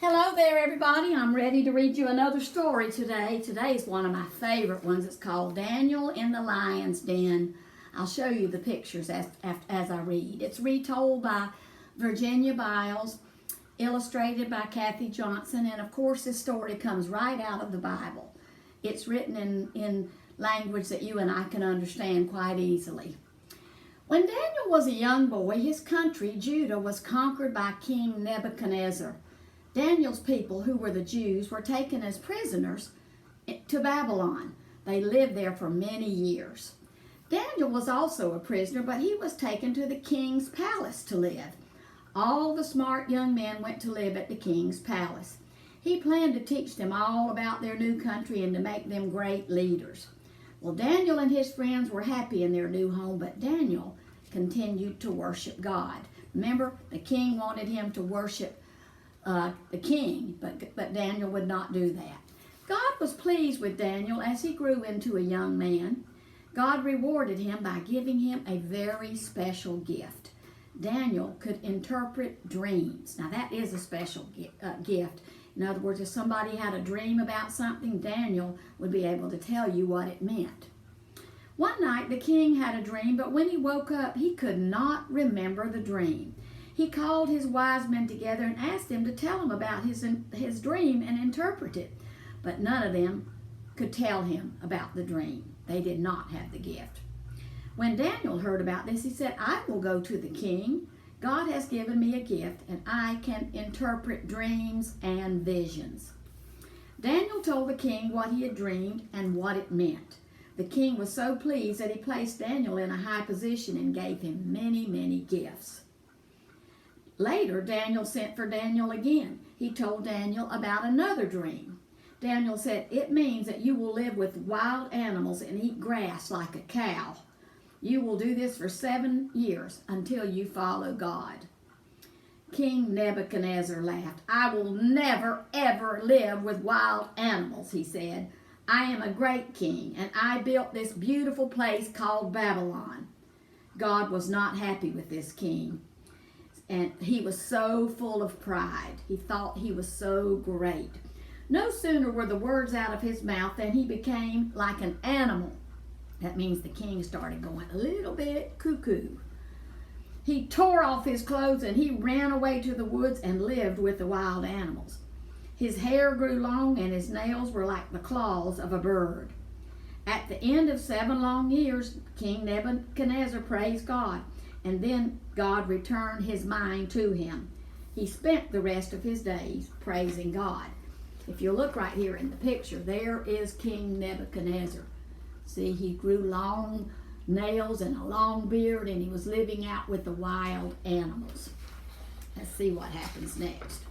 Hello there, everybody. I'm ready to read you another story today. Today is one of my favorite ones. It's called Daniel in the Lion's Den. I'll show you the pictures as I read. It's retold by Virginia Biles, illustrated by Kathy Johnson, and of course this story comes right out of the Bible. It's written in language that you and I can understand quite easily. When Daniel was a young boy, his country, Judah, was conquered by King Nebuchadnezzar. Daniel's people, who were the Jews, were taken as prisoners to Babylon. They lived there for many years. Daniel was also a prisoner, but he was taken to the king's palace to live. All the smart young men went to live at the king's palace. He planned to teach them all about their new country and to make them great leaders. Well, Daniel and his friends were happy in their new home, but Daniel continued to worship God. Remember, the king wanted him to worship the king, but Daniel would not do that. God was pleased with Daniel as he grew into a young man. God rewarded him by giving him a very special gift. Daniel could interpret dreams. Now that is a special gift. In other words, if somebody had a dream about something, Daniel would be able to tell you what it meant. One night the king had a dream, but when he woke up, he could not remember the dream. He called his wise men together and asked them to tell him about his dream and interpret it. But none of them could tell him about the dream. They did not have the gift. When Daniel heard about this, he said, "I will go to the king. God has given me a gift, and I can interpret dreams and visions." Daniel told the king what he had dreamed and what it meant. The king was so pleased that he placed Daniel in a high position and gave him many, many gifts. Later, Daniel sent for Daniel again. He told Daniel about another dream. Daniel said, "It means that you will live with wild animals and eat grass like a cow. You will do this for 7 years until you follow God." King Nebuchadnezzar laughed. "I will never, ever live with wild animals," he said. "I am a great king, and I built this beautiful place called Babylon." God was not happy with this king. And he was so full of pride. He thought he was so great. No sooner were the words out of his mouth than he became like an animal. That means the king started going a little bit cuckoo. He tore off his clothes and he ran away to the woods and lived with the wild animals. His hair grew long and his nails were like the claws of a bird. At the end of 7 long years, King Nebuchadnezzar praised God. And then God returned his mind to him. He spent the rest of his days praising God. If you look right here in the picture, there is King Nebuchadnezzar. See, he grew long nails and a long beard, and he was living out with the wild animals. Let's see what happens next.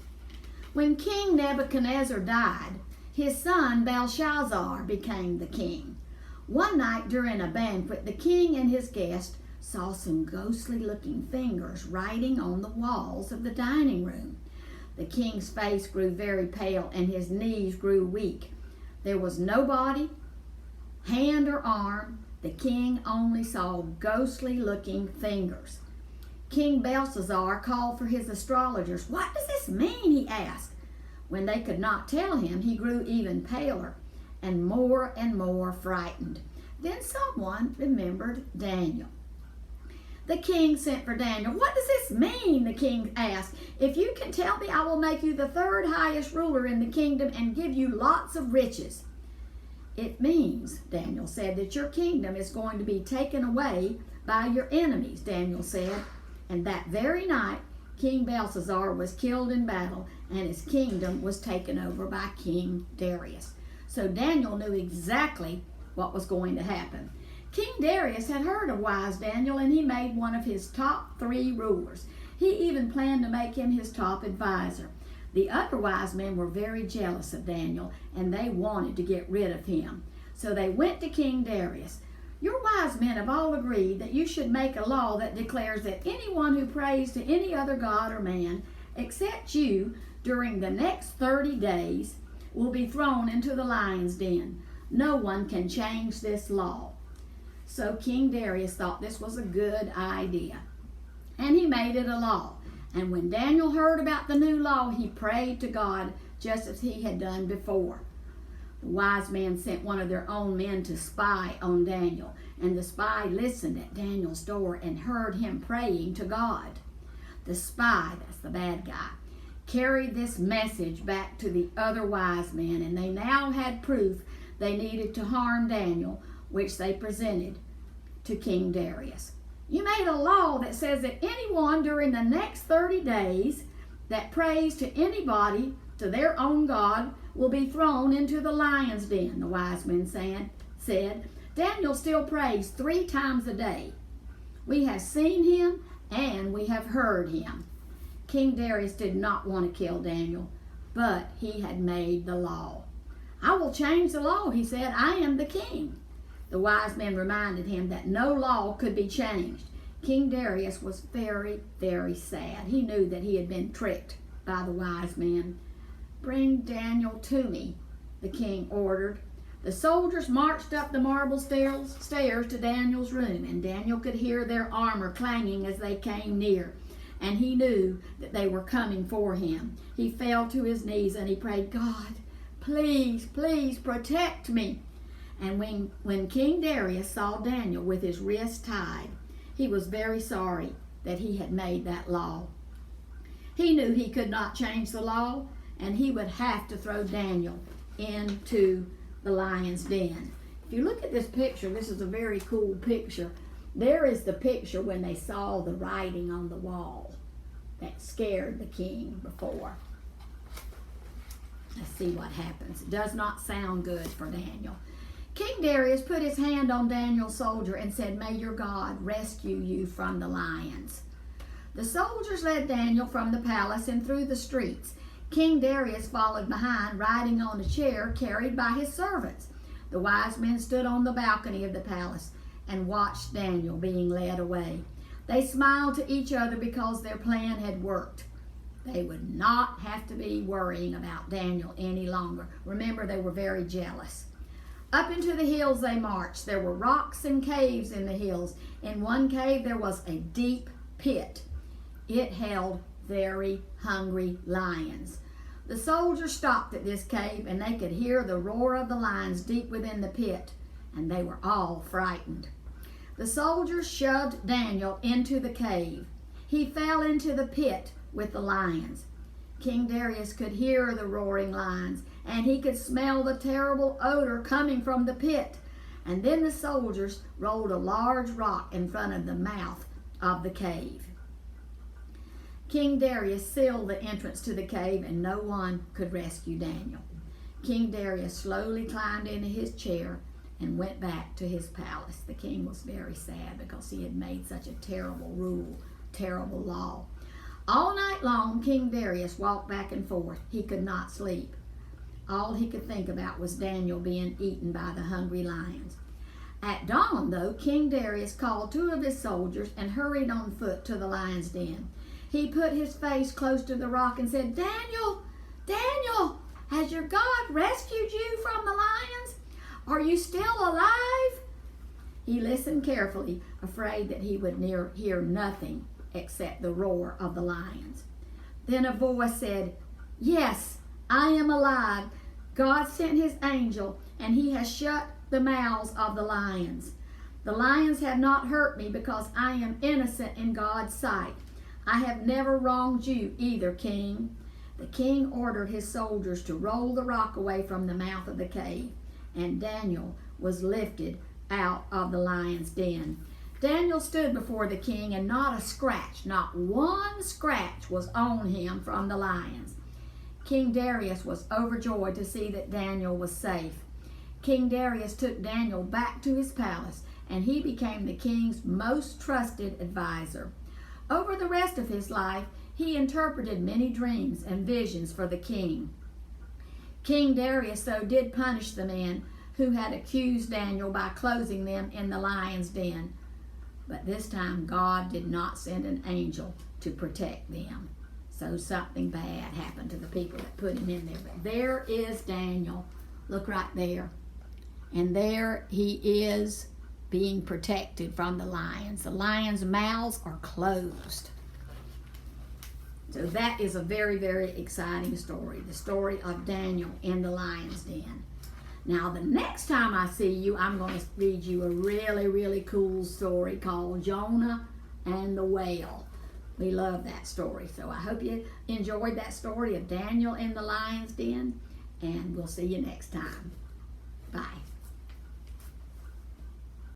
When King Nebuchadnezzar died, his son Belshazzar became the king. One night during a banquet, the king and his guest saw some ghostly-looking fingers writing on the walls of the dining room. The king's face grew very pale and his knees grew weak. There was no body, hand or arm. The king only saw ghostly-looking fingers. King Belshazzar called for his astrologers. "What does this mean?" he asked. When they could not tell him, he grew even paler and more frightened. Then someone remembered Daniel. The king sent for Daniel. "What does this mean?" the king asked. "If you can tell me, I will make you the 3rd highest ruler in the kingdom and give you lots of riches." "It means," Daniel said, "that your kingdom is going to be taken away by your enemies," Daniel said. And that very night, King Belshazzar was killed in battle and his kingdom was taken over by King Darius. So Daniel knew exactly what was going to happen. King Darius had heard of wise Daniel, and he made one of his top 3 rulers. He even planned to make him his top advisor. The other wise men were very jealous of Daniel, and they wanted to get rid of him. So they went to King Darius. "Your wise men have all agreed that you should make a law that declares that anyone who prays to any other god or man except you during the next 30 days will be thrown into the lion's den. No one can change this law." So King Darius thought this was a good idea, and he made it a law. And when Daniel heard about the new law, he prayed to God just as he had done before. The wise men sent one of their own men to spy on Daniel, and the spy listened at Daniel's door and heard him praying to God. The spy, that's the bad guy, carried this message back to the other wise men, and they now had proof they needed to harm Daniel, which they presented to King Darius. You made a law that says that anyone during the next 30 days that prays to anybody, to their own God, will be thrown into the lion's den, the wise men said. Daniel still prays 3 times a day. We have seen him and we have heard him. King Darius did not want to kill Daniel, but he had made the law. I will change the law, he said. I am the king. The wise men reminded him that no law could be changed. King Darius was very, very sad. He knew that he had been tricked by the wise men. Bring Daniel to me, the king ordered. The soldiers marched up the marble stairs to Daniel's room, and Daniel could hear their armor clanging as they came near, and he knew that they were coming for him. He fell to his knees and he prayed, God, please, please protect me. And when King Darius saw Daniel with his wrists tied, he was very sorry that he had made that law. He knew he could not change the law, and he would have to throw Daniel into the lion's den. If you look at this picture, this is a very cool picture. There is the picture when they saw the writing on the wall that scared the king before. Let's see what happens. It does not sound good for Daniel. King Darius put his hand on Daniel's soldier and said, may your God rescue you from the lions. The soldiers led Daniel from the palace and through the streets. King Darius followed behind, riding on a chair carried by his servants. The wise men stood on the balcony of the palace and watched Daniel being led away. They smiled to each other because their plan had worked. They would not have to be worrying about Daniel any longer. Remember, they were very jealous. Up into the hills they marched. There were rocks and caves in the hills. In one cave there was a deep pit. It held very hungry lions. The soldiers stopped at this cave, and they could hear the roar of the lions deep within the pit, and they were all frightened. The soldiers shoved Daniel into the cave. He fell into the pit with the lions. King Darius could hear the roaring lions, and he could smell the terrible odor coming from the pit. And then the soldiers rolled a large rock in front of the mouth of the cave. King Darius sealed the entrance to the cave, and no one could rescue Daniel. King Darius slowly climbed into his chair and went back to his palace. The king was very sad because he had made such a terrible rule, terrible law. All night long, King Darius walked back and forth. He could not sleep. All he could think about was Daniel being eaten by the hungry lions. At dawn, though, King Darius called 2 of his soldiers and hurried on foot to the lion's den. He put his face close to the rock and said, Daniel, Daniel, has your God rescued you from the lions? Are you still alive? He listened carefully, afraid that he would hear nothing except the roar of the lions. Then a voice said, yes, I am alive. God sent his angel, and he has shut the mouths of the lions. The lions have not hurt me because I am innocent in God's sight. I have never wronged you either, king. The king ordered his soldiers to roll the rock away from the mouth of the cave, and Daniel was lifted out of the lion's den. Daniel stood before the king, and not a scratch, not one scratch was on him from the lions. King Darius was overjoyed to see that Daniel was safe. King Darius took Daniel back to his palace, and he became the king's most trusted advisor. Over the rest of his life, he interpreted many dreams and visions for the king. King Darius, though, did punish the men who had accused Daniel by closing them in the lion's den. But this time, God did not send an angel to protect them. So something bad happened to the people that put him in there. But there is Daniel. Look right there. And there he is being protected from the lions. The lions' mouths are closed. So that is a very, very exciting story, the story of Daniel in the lion's den. Now, the next time I see you, I'm going to read you a really, really cool story called Jonah and the Whale. We love that story. So I hope you enjoyed that story of Daniel in the lion's den, and we'll see you next time. Bye.